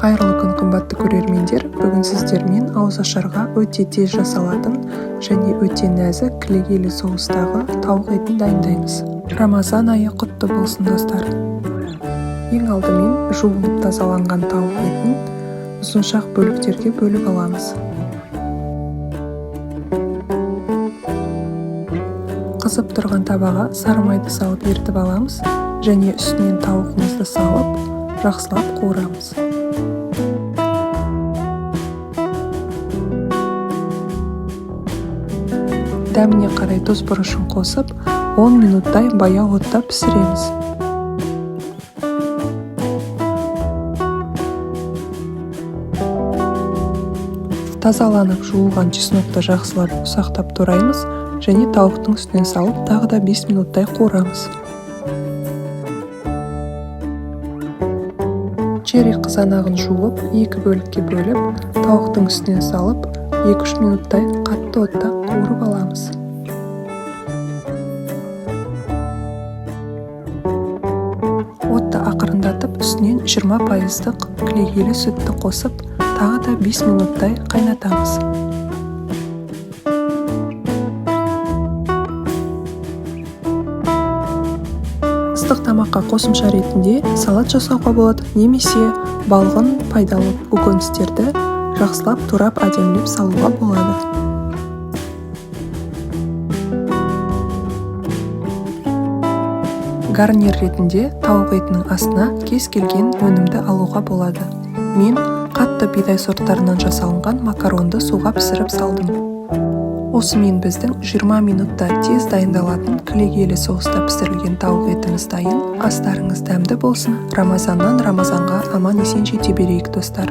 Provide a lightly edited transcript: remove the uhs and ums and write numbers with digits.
Қайырлы күн, қымбатты көрермендер. Бүгін сіздермен ауызашарға өте тез жасалатын және өте нәзік кілегейлі соустағы тауық етін дайындаймыз. Рамазан айы құтты болсын, достар. Ең алдымен жуылып тазаланған тауық етін ұзыншақ бөліктерге бөліп аламыз. Қызып тұрған табаға сары майды салып ертіп аламыз және үстінен тауығымызды салып, жақсылап қуырамыз. Дәміне қарай тұз бұрышын қосып, 10 минуттай баяу отта пісіреміз. Тазаланып жуылған чеснокты жақсылап ұсақтап тураймыз және тауықтың үстінен салып, тағы да 5 минуттай қуырамыз. Черри қызанағын жуып, 2 бөлікке бөліп, тауықтың үстінен салып, 2-3 минуттай қатты отта қуырып аламыз. Отты ақырындатып, үстінен 20%-ық кілегейлі сүтті қосып, тағы да 5 минуттай қайнатамыз. Ыстық тамаққа қосымша ретінде салат жасауға болады, немесе балғын пайдалы көкөністерді жақсылап турап әдемілеп салуға болады. Гарнир ретінде тауық етінің астына кез келген өнімді алуға болады. Мен қатты бидай сорттарынан жасалынған макаронды суға пісіріп салдым. Осымен біздің 20 минутта тез дайындалатын кілегейлі соуста пісірілген тауық етіміз дайын. Астарыңыз дәмді болсын. Рамазаннан Рамазанға аман-есен жете берейік, достар.